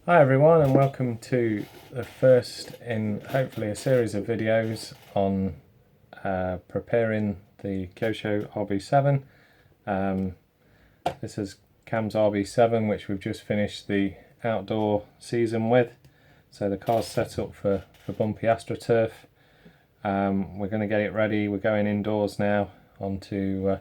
Hi everyone, and welcome to the first in hopefully a series of videos on preparing the Kyosho RB7. This is Cam's RB7, which we've just finished the outdoor season with. So the car's set up for bumpy AstroTurf. We're going to get it ready. We're going indoors now onto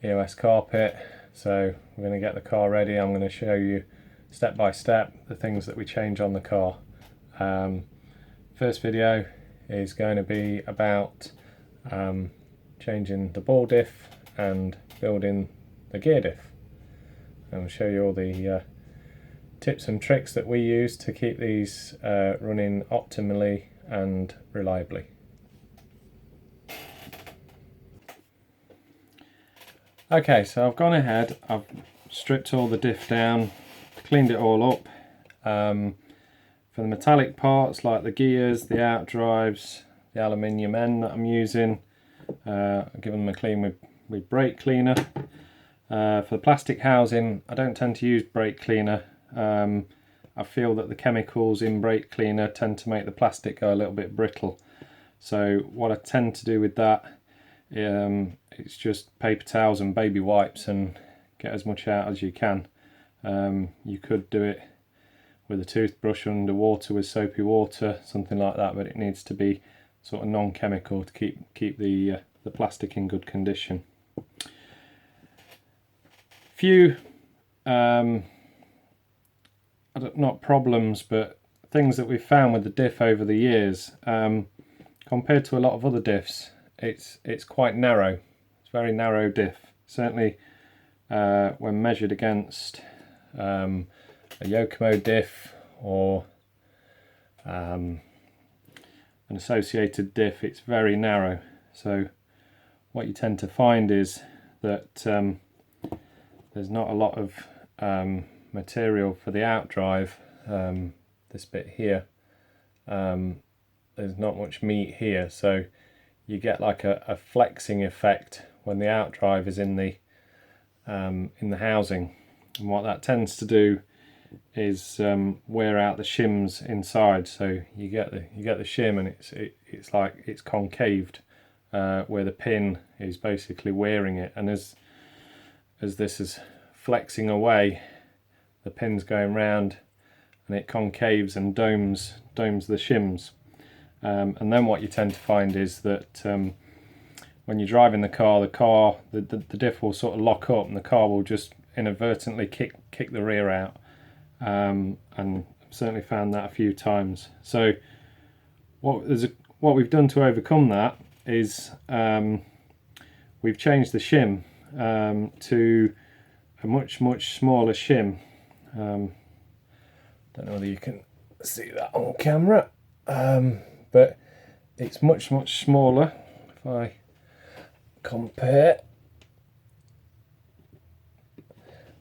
EOS carpet. So we're going to get the car ready. I'm going to show you step by step the things that we change on the car. First video is going to be about changing the ball diff and building the gear diff. I'll show you all the tips and tricks that we use to keep these running optimally and reliably. Okay, so I've gone ahead, I've stripped all the diff down, cleaned it all up. For the metallic parts like the gears, the outdrives, the aluminium end that I'm using, I've given them a clean with brake cleaner. For the plastic housing, I don't tend to use brake cleaner. I feel that the chemicals in brake cleaner tend to make the plastic go a little bit brittle. So what I tend to do with that, it's just paper towels and baby wipes and get as much out as you can. You could do it with a toothbrush underwater with soapy water, something like that, but it needs to be sort of non-chemical to keep the plastic in good condition. Few not problems, but things that we've found with the diff over the years. Compared to a lot of other diffs, it's quite narrow. It's a very narrow diff. Certainly when measured against a Yokomo diff or an associated diff, it's very narrow. So what you tend to find is that there's not a lot of material for the outdrive. This bit here, there's not much meat here, so you get like a flexing effect when the outdrive is in the housing, and what that tends to do is wear out the shims inside. So you get the shim, and it's like it's concaved where the pin is basically wearing it, and as this is flexing away, the pin's going round and it concaves and domes the shims. And then what you tend to find is that when you're driving the car, the diff will sort of lock up and the car will just inadvertently kick the rear out. And I've certainly found that a few times. So what we've done to overcome that is we've changed the shim to a much smaller shim. Don't know whether you can see that on camera, but it's much smaller. If I compare,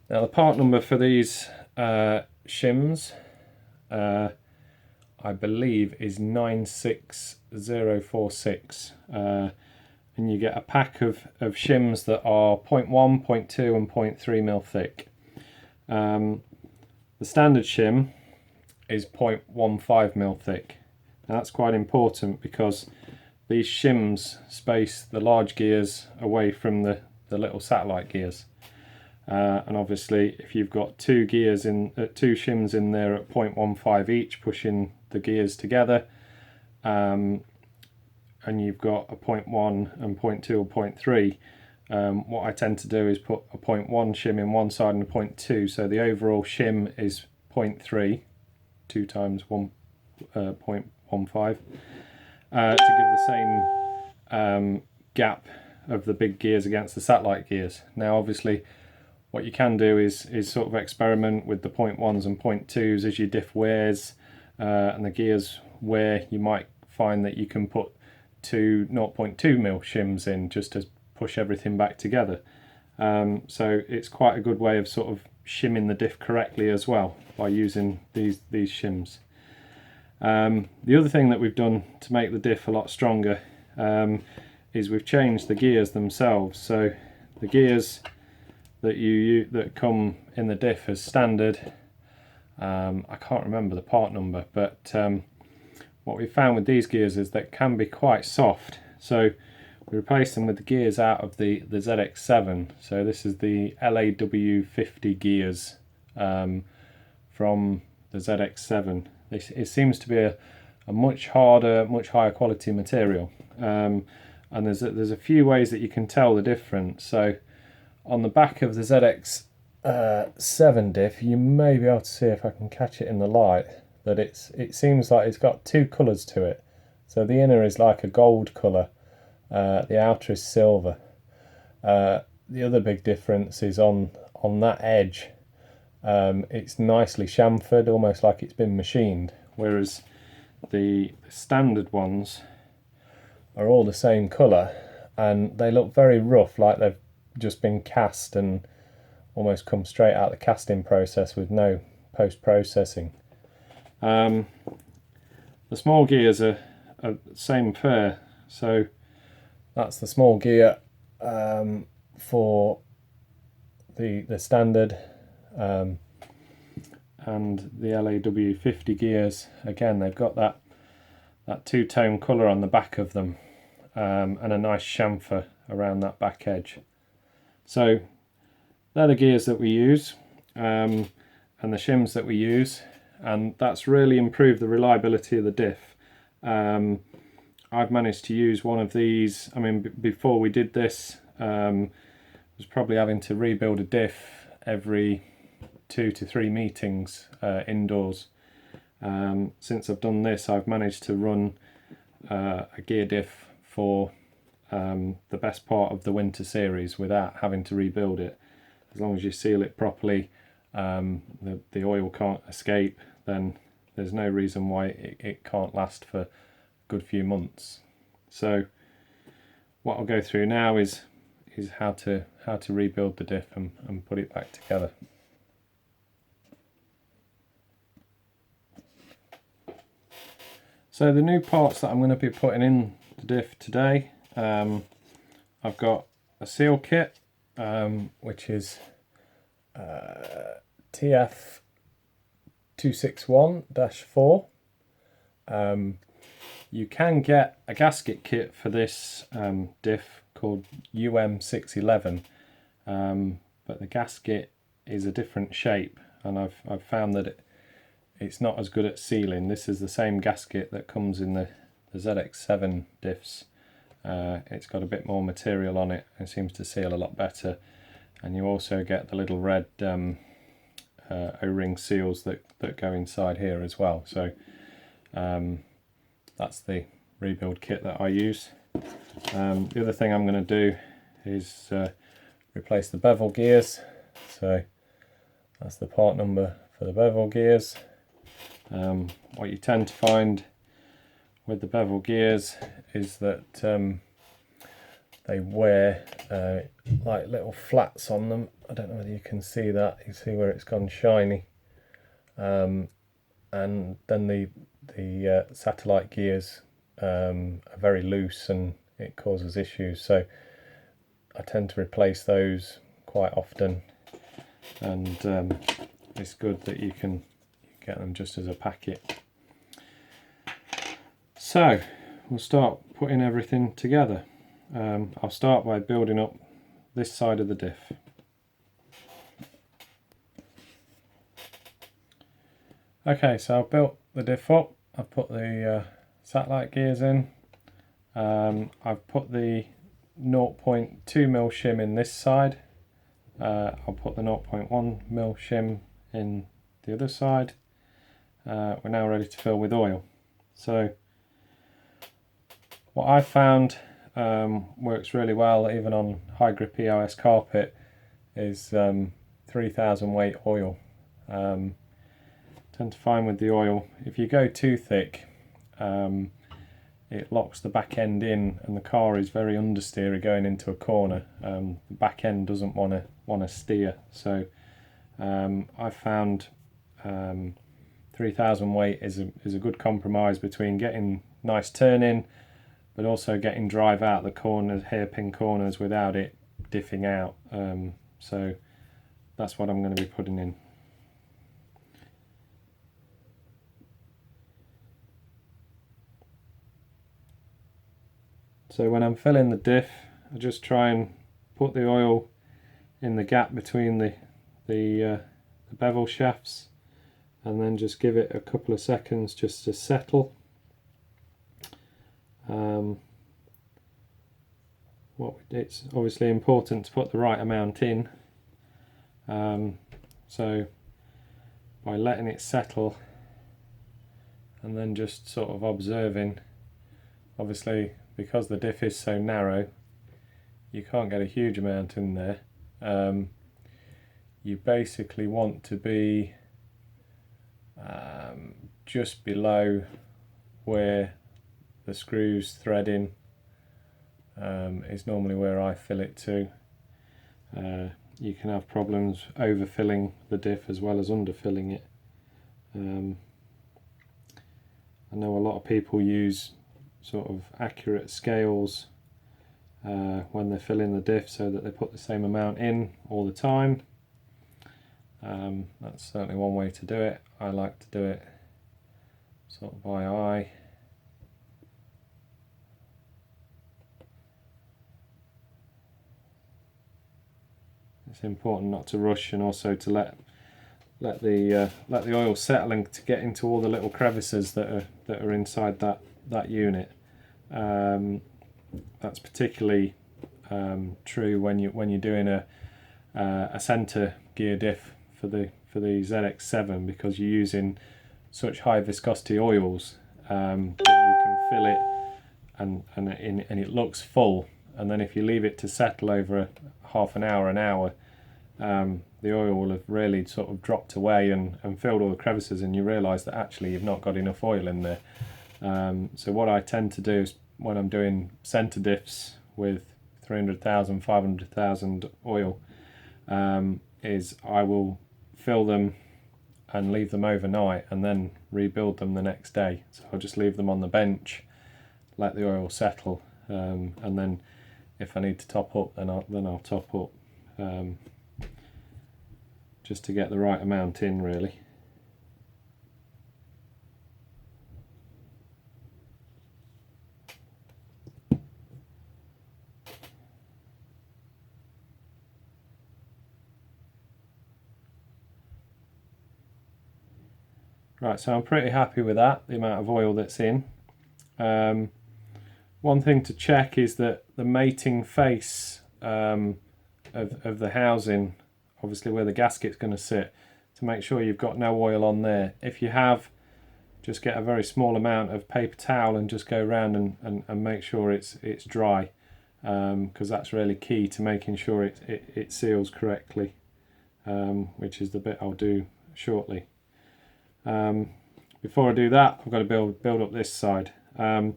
now the part number for these shims I believe is 96046, and you get a pack of shims that are 0.1, 0.2 and 0.3 mil thick. The standard shim is 0.15 mil thick. Now that's quite important because these shims space the large gears away from the little satellite gears. And obviously if you've got two shims in there at 0.15 each pushing the gears together, and you've got a 0.1 and 0.2 or 0.3, what I tend to do is put a 0.1 shim in one side and a 0.2, so the overall shim is 0.3, 2 times 1, 0.15, to give the same gap of the big gears against the satellite gears. Now obviously what you can do is sort of experiment with the 0.1s and 0.2s as your diff wears and the gears wear. You might find that you can put two 0.2 mil shims in just to push everything back together. So it's quite a good way of sort of shimming the diff correctly as well by using these shims. The other thing that we've done to make the diff a lot stronger is we've changed the gears themselves. So the gears that come in the diff as standard I can't remember the part number, but what we found with these gears is that can be quite soft. So we replaced them with the gears out of the ZX7. So this is the LAW50 gears from the ZX7. It seems to be a much harder, much higher quality material. And there's a few ways that you can tell the difference. So on the back of the ZX7 diff, you may be able to see, if I can catch it in the light, that it seems like it's got two colours to it. So the inner is like a gold colour, the outer is silver. The other big difference is on that edge. It's nicely chamfered, almost like it's been machined, whereas the standard ones are all the same colour and they look very rough, like they've just been cast and almost come straight out of the casting process with no post-processing. The small gears are same fare, so that's the small gear for the standard, and the LAW50 gears, again, they've got that two-tone colour on the back of them, and a nice chamfer around that back edge. So they're the gears that we use, and the shims that we use, and that's really improved the reliability of the diff. I've managed to use one of these. I mean, before we did this, I was probably having to rebuild a diff every 2 to 3 meetings indoors. Since I've done this, I've managed to run a gear diff for the best part of the winter series without having to rebuild it. As long as you seal it properly, the oil can't escape, then there's no reason why it can't last for a good few months. So what I'll go through now is how to rebuild the diff and put it back together. So the new parts that I'm going to be putting in the diff today, I've got a seal kit, which is TF261-4. You can get a gasket kit for this diff called UM611, but the gasket is a different shape, and I've found that it's not as good at sealing. This is the same gasket that comes in the ZX7 diffs. It's got a bit more material on it and seems to seal a lot better, and you also get the little red O-ring seals that go inside here as well. So that's the rebuild kit that I use. The other thing I'm going to do is replace the bevel gears. So that's the part number for the bevel gears. What you tend to find with the bevel gears is that they wear like little flats on them. I don't know whether you can see that. You see where it's gone shiny, and then the satellite gears are very loose and it causes issues. So I tend to replace those quite often, and it's good that you can get them just as a packet. So we'll start putting everything together. I'll start by building up this side of the diff. Okay, so I've built the diff up. I've put the satellite gears in. I've put the 0.2mm shim in this side. I'll put the 0.1mm shim in the other side. We're now ready to fill with oil. So what I found works really well even on high grip EOS carpet is 3000 weight oil. Tend to find with the oil, if you go too thick, it locks the back end in and the car is very understeery going into a corner. The back end doesn't want to steer, so I found 3000 weight is a good compromise between getting nice turn in but also getting drive out the corners, hairpin corners, without it diffing out. So that's what I'm going to be putting in. So when I'm filling the diff, I just try and put the oil in the gap between the bevel shafts, and then just give it a couple of seconds just to settle. It's obviously important to put the right amount in, so by letting it settle and then just sort of observing, obviously because the diff is so narrow you can't get a huge amount in there. You basically want to be just below where the screws threading is normally where I fill it to. You can have problems overfilling the diff as well as underfilling it. I know a lot of people use sort of accurate scales when they're filling the diff so that they put the same amount in all the time. That's certainly one way to do it. I like to do it sort of by eye. It's important not to rush, and also to let the oil settle and to get into all the little crevices that are inside that unit. That's particularly true when you're doing a centre gear diff for the ZX7, because you're using such high viscosity oils that you can fill it and it looks full, and then if you leave it to settle over half an hour, the oil will have really sort of dropped away and filled all the crevices, and you realise that actually you've not got enough oil in there. So what I tend to do is, when I'm doing centre diffs with 300,000, 500,000 oil, is I will fill them and leave them overnight and then rebuild them the next day. So I'll just leave them on the bench, let the oil settle, and then if I need to top up, then I'll top up, just to get the right amount in, really. Right, so I'm pretty happy with that, the amount of oil that's in. One thing to check is that the mating face of the housing, obviously where the gasket's going to sit, to make sure you've got no oil on there. If you have, just get a very small amount of paper towel and just go around and make sure it's dry, because that's really key to making sure it seals correctly, which is the bit I'll do shortly. Before I do that, I've got to build up this side. Now,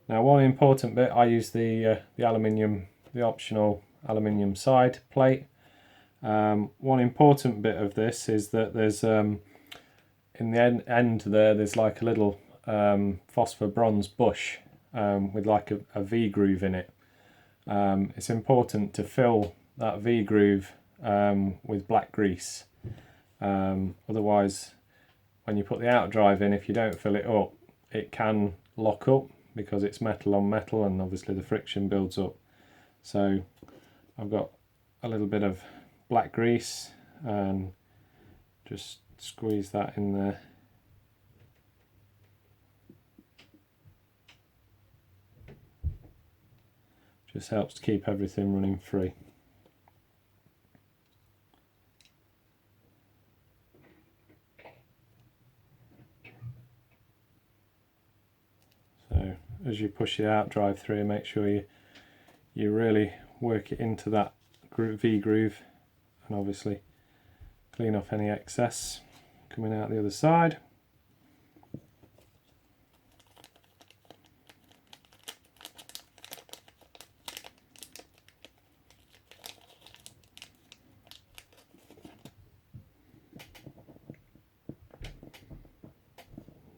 one important bit, I use the aluminium, the optional aluminium side plate. One important bit of this is that there's in the end there's like a little phosphor bronze bush with like a V groove in it. It's important to fill that V groove with black grease. Otherwise, when you put the outer drive in, if you don't fill it up, it can lock up because it's metal on metal, and obviously the friction builds up. So I've got a little bit of black grease and just squeeze that in there. Just helps to keep everything running free. So as you push the out drive through, make sure you really work it into that V groove, and obviously clean off any excess coming out the other side.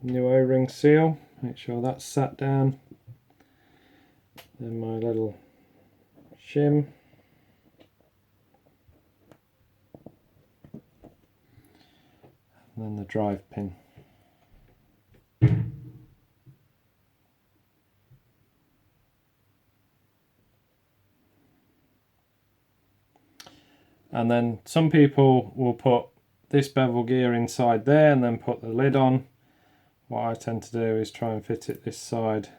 New O-ring seal, make sure that's sat down. Then my little shim. And then the drive pin. And then some people will put this bevel gear inside there and then put the lid on. What I tend to do is try and fit it this side,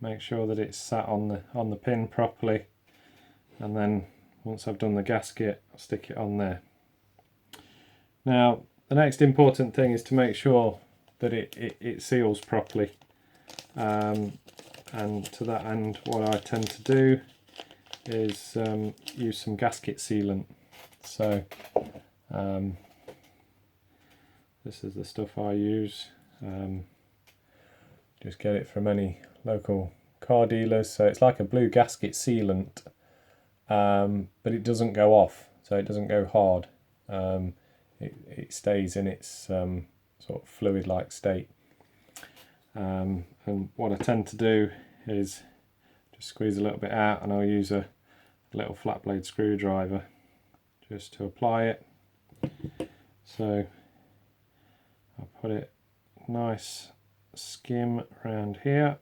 make sure that it's sat on the pin properly, and then once I've done the gasket, I'll stick it on there. Now the next important thing is to make sure that it seals properly, and to that end what I tend to do is use some gasket sealant. So this is the stuff I use. Just get it from any local car dealers. So it's like a blue gasket sealant, but it doesn't go off, so it doesn't go hard. It stays in its sort of fluid-like state. And what I tend to do is just squeeze a little bit out, and I'll use a little flat blade screwdriver just to apply it. So I'll put it nice skim around here.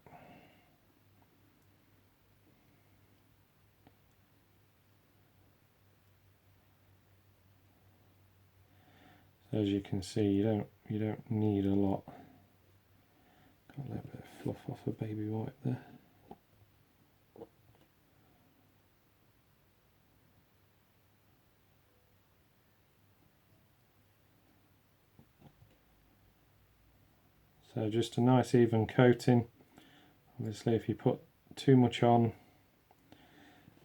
So as you can see, you don't need a lot. Got a little bit of fluff off a baby wipe there. So just a nice even coating. Obviously if you put too much on,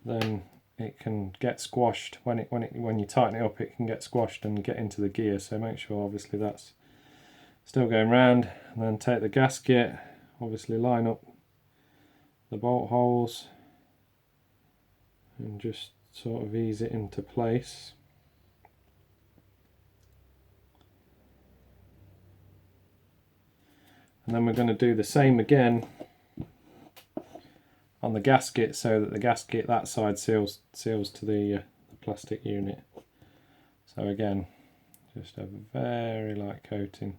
then it can get squashed. When you tighten it up, it can get squashed and get into the gear, so make sure obviously that's still going round. And then take the gasket, obviously line up the bolt holes and just sort of ease it into place. And then we're going to do the same again on the gasket, so that the gasket that side seals to the plastic unit. So again, just a very light coating.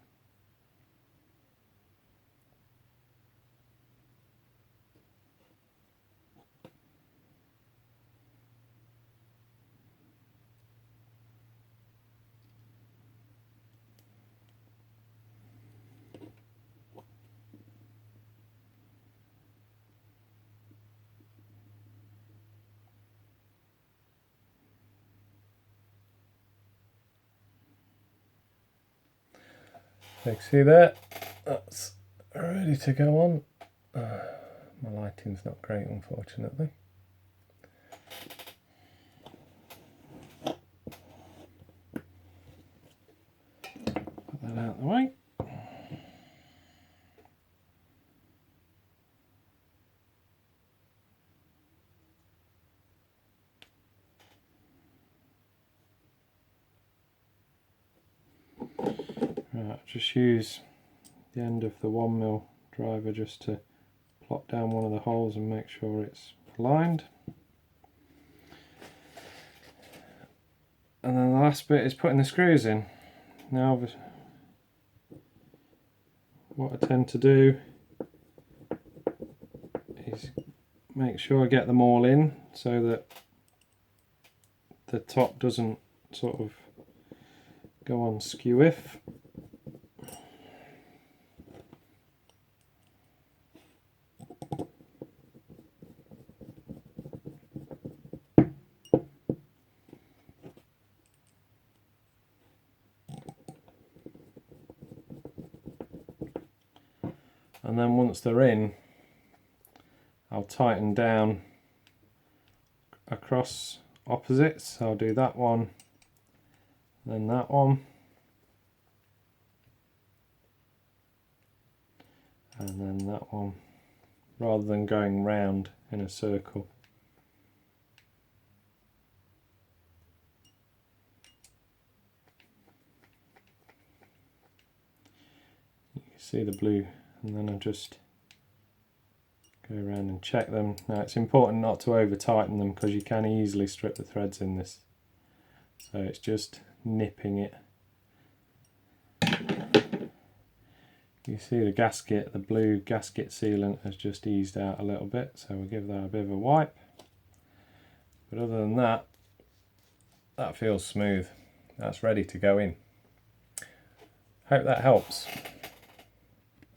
You can see there, that's ready to go on. My lighting's not great, unfortunately. Put that out of the way. Right, just use the end of the 1mm driver just to plop down one of the holes and make sure it's aligned. And then the last bit is putting the screws in. Now what I tend to do is make sure I get them all in so that the top doesn't sort of go on skew-if. And then once they're in, I'll tighten down across opposites. So I'll do that one, then that one, and then that one, rather than going round in a circle. You can see the blue, and then I just go around and check them. Now it's important not to over tighten them because you can easily strip the threads in this. So it's just nipping it. You see the gasket, the blue gasket sealant has just eased out a little bit, so we'll give that a bit of a wipe. But other than that, that feels smooth. That's ready to go in. Hope that helps.